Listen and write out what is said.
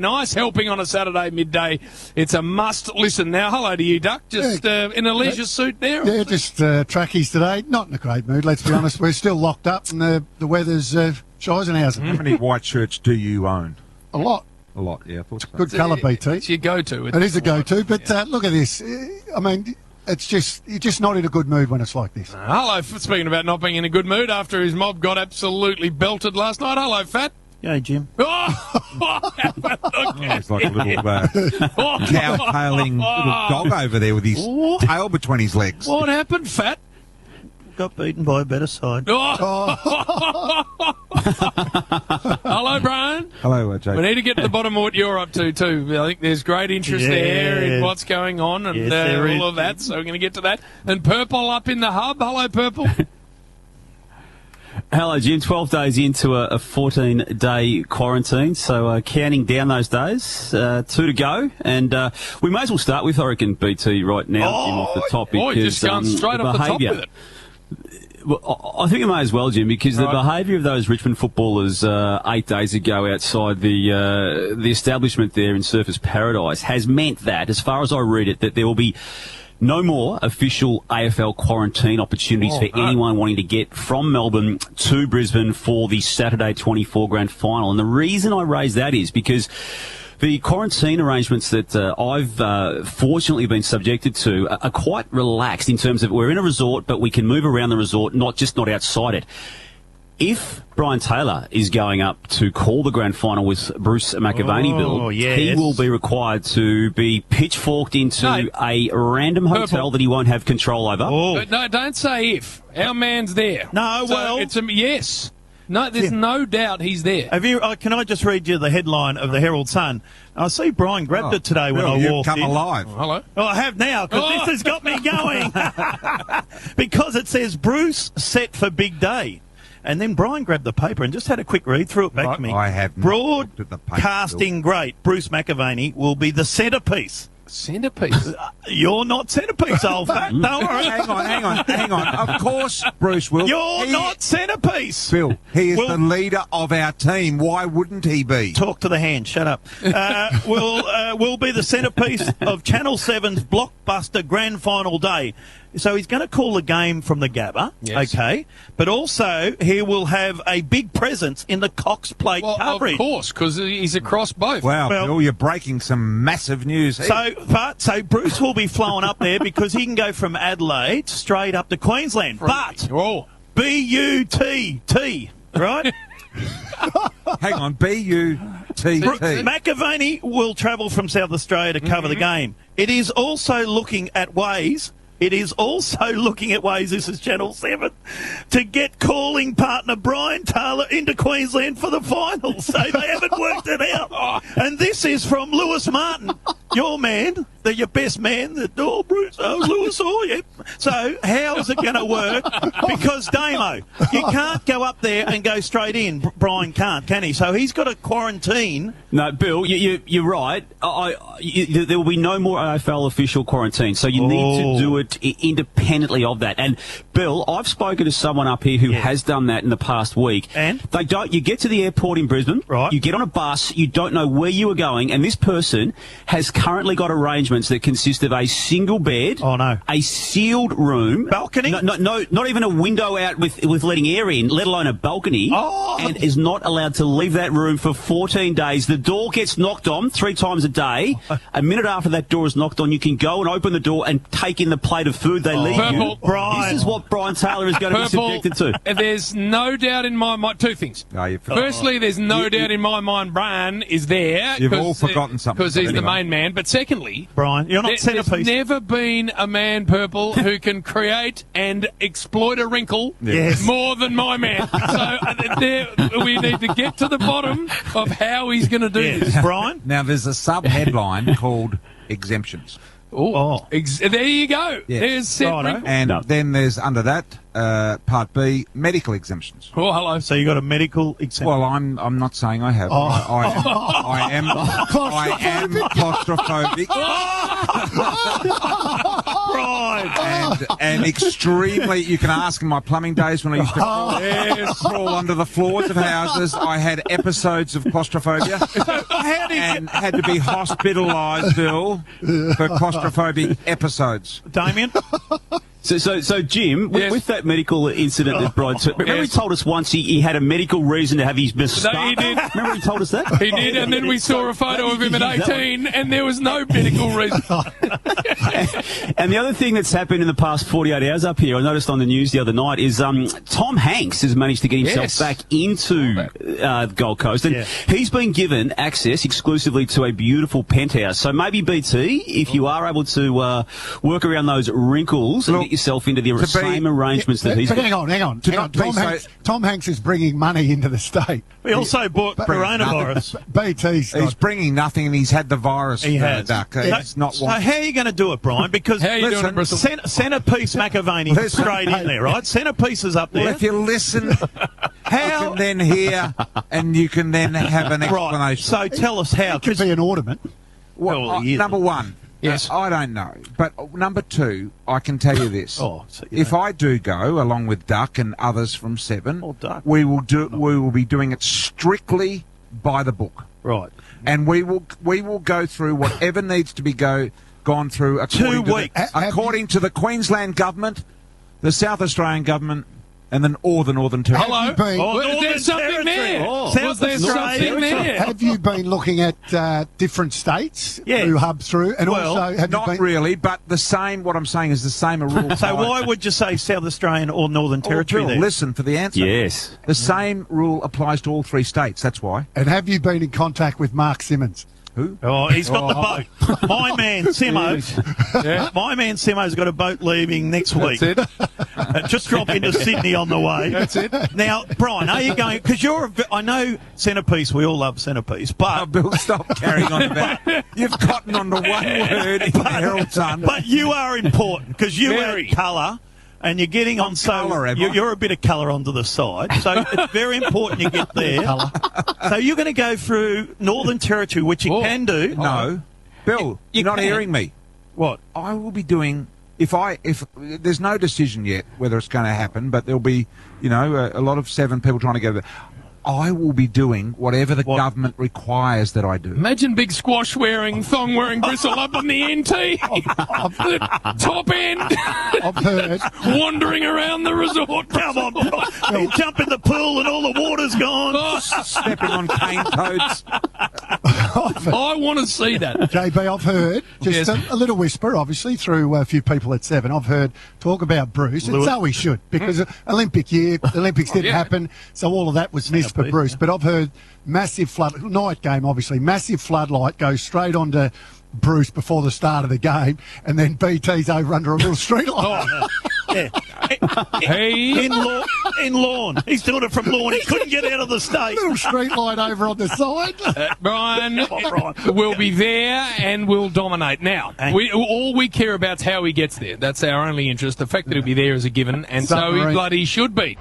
Nice helping on a Saturday midday. It's a must listen. Now, hello to you, Duck. Just in a leisure suit there? Yeah, just trackies today. Not in a great mood, let's be honest. We're still locked up and the weather's Scheisenhausen. How many white shirts do you own? A lot. A lot, yeah. I thought so. Good colour, BT. It's your go-to. It is a go-to, but look at this. I mean, it's just, you're just not in a good mood when it's like this. Hello, speaking about not being in a good mood after his mob got absolutely belted last night. Hello, Fat. Yeah, Jim. It's like a little cow-tailing little dog over there with his tail between his legs. What happened, Fat? Got beaten by a better side. Hello, Brian. Hello, Jake. We need to get to the bottom of what you're up to, too. I think there's great interest there in what's going on and all of that, so we're going to get to that. And Purple up in the hub. Hello, Purple. Hello, Jim. 12 days into a 14-day quarantine, so counting down those days, 2 to go. And we may as well start with, I reckon, BT right now, Jim, off the top. Because, just going straight off the top with it. Well, I think it may as well, Jim, because the behaviour of those Richmond footballers 8 days ago outside the establishment there in Surfers Paradise has meant that, as far as I read it, that there will be no more official AFL quarantine opportunities for anyone wanting to get from Melbourne to Brisbane for the Saturday 24 grand final. And the reason I raise that is because the quarantine arrangements that I've fortunately been subjected to are quite relaxed in terms of we're in a resort, but we can move around the resort, not outside it. If Brian Taylor is going up to call the grand final with Bruce McAvaney, Bill, he will be required to be pitchforked into a random hotel that he won't have control over. But no, don't say if. Our man's there. No, so well... it's a yes. No, there's no doubt he's there. Have you? Can I just read you the headline of the Herald Sun? I see Brian grabbed it today when I walked in. You've come alive. Hello. Well, I have now, because this has got me going. Because it says Bruce set for big day. And then Brian grabbed the paper and just had a quick read through it back to me. I have not Broadcasting great Bruce McAvaney will be the centrepiece. Centrepiece? You're not centrepiece, old fat. Don't worry. Hang on. Of course Bruce will. You're not centrepiece. Bill, he is the leader of our team. Why wouldn't he be? Talk to the hand. Shut up. Will be the centrepiece of Channel 7's blockbuster grand final day. So he's going to call the game from the Gabba, okay? But also he will have a big presence in the Cox Plate coverage. Of course, because he's across both. Wow, Bill, you're breaking some massive news here. So Bruce will be flowing up there because he can go from Adelaide straight up to Queensland. But B-U-T-T, right? Hang on, B-U-T-T. McAvaney will travel from South Australia to cover the game. It is also looking at ways... this is Channel 7, to get calling partner Brian Taylor into Queensland for the final. So they haven't worked it out. And this is from Lewis Martin, your man, your best man, Bruce, Lewis, So how is it going to work? Because, Damo, you can't go up there and go straight in. Brian can't, can he? So he's got to quarantine. No, Bill, you're right. There will be no more AFL official quarantine, so you need to do it independently of that. And Bill, I've spoken to someone up here who has done that in the past week. And you get to the airport in Brisbane, right? You get on a bus, you don't know where you are going, and this person has currently got arrangements that consist of a single bed, a sealed room, balcony, not even a window out with letting air in, let alone a balcony, and is not allowed to leave that room for 14 days. The door gets knocked on 3 times a day. A minute after that door is knocked on, you can go and open the door and take in the plate of food they leave you. Brian. This is what Brian Taylor is going to be subjected to. There's no doubt in my mind. 2 things. Firstly, there's no doubt in my mind Brian is there. You've all forgotten something. Because he's the main man. But secondly, Brian, you're not centrepiece. There's never been a man, Purple, who can create and exploit a wrinkle more than my man. So we need to get to the bottom of how he's going to do this. Brian? Now, there's a sub-headline called exemptions. There you go. Yes. There's and then there's under that part B, medical exemptions. Oh, hello. So you got a medical exemption? Well, I'm not saying I have. I am claustrophobic. Brian. And extremely, you can ask in my plumbing days when I used to crawl under the floors of houses. I had episodes of claustrophobia and had to be hospitalised, Bill, for claustrophobic episodes. Damien? So Jim, Yes. with that medical incident that Brian took, remember he told us once he had a medical reason to have his moustache? No, he did. Remember he told us that? He did, and then we saw a photo of him at 18, and there was no medical reason. And the other thing that's happened in the past 48 hours up here, I noticed on the news the other night, is Tom Hanks has managed to get himself Yes. back into the Gold Coast, and he's been given access exclusively to a beautiful penthouse. So maybe BT, if you are able to work around those wrinkles and get yourself into the same arrangements that he's But hang on. not be Tom Hanks is bringing money into the state. We also bought coronavirus. BT's bringing nothing, and he's had the virus. He has. Duck. It's not So one. how are you going to do it, Brian? Because How you doing it, Bristol? Centrepiece McAvaney Listen. straight in there, right? Centrepiece is up Well, there. if you listen, how you can then hear, and you can then have an Right. explanation. So tell us how. It could be an ornament. Well, he is. Number one, Yes. I don't know. But number two, I can tell you this. Oh, so you if know. I do go, along with Duck and others from Seven, Oh, Duck. we will be doing it strictly by the book. Right. And we will go through whatever needs to be gone through according 2 weeks. according to the Queensland government, the South Australian government, and then all the Northern Territory. Hello? Have you been- Oh, Was Northern there something Territory. there? Oh. Was there South something Australia. there? Have you been looking at different states Yeah. who hub through? And Well, also, have Not you been... really, but the same. What I'm saying is the same rule. So why would you say South Australian or Northern Territory Bill, there? listen for the answer. Yes. The same rule applies to all three states. That's why. And have you been in contact with Mark Simmons? Who? Oh, he's got the boat. My man Simo. Yeah. My man Simo's got a boat leaving next week. That's it. Just drop into Sydney on the way. That's it. Now, Brian, are you going? Because I know Centrepiece. We all love Centrepiece, Oh, but Bill, stop carrying on about. You've gotten onto one word in the Herald Sun. but you are important because you Very. add colour. And you're getting on colour, am I? you're a bit of colour onto the side, so it's very important you get there. So you're going to go through Northern Territory, which you Oh. can do. No, Bill, you're not can. hearing me. What? I will be doing if there's no decision yet whether it's going to happen, but there'll be a lot of Seven people trying to get there. I will be doing whatever the government requires that I do. Imagine big squash wearing, thong wearing Bristol up in the NT. The top end. I've heard. Wandering around the resort. Come on, Brian. You jump in the pool and all the water's gone. Oh, Stepping on cane toads. I want to see that. JB, I've heard, just Yes. a little whisper, obviously, through a few people at Seven. I've heard talk about Bruce, and so we should, because Olympic year, the Olympics didn't Yeah. happen, so all of that was missed for Bruce. But I've heard massive flood, night game, obviously, massive floodlight goes straight onto Bruce before the start of the game, and then BT's over under a little street light. Yeah. Hey, In lawn. He's doing it from lawn. He couldn't get out of the state. Little street light over on the side. Brian, Brian. we'll be there and we'll dominate. Now, all we care about is how he gets there. That's our only interest. The fact that he'll be there is a given, and so he Submarine. bloody should be.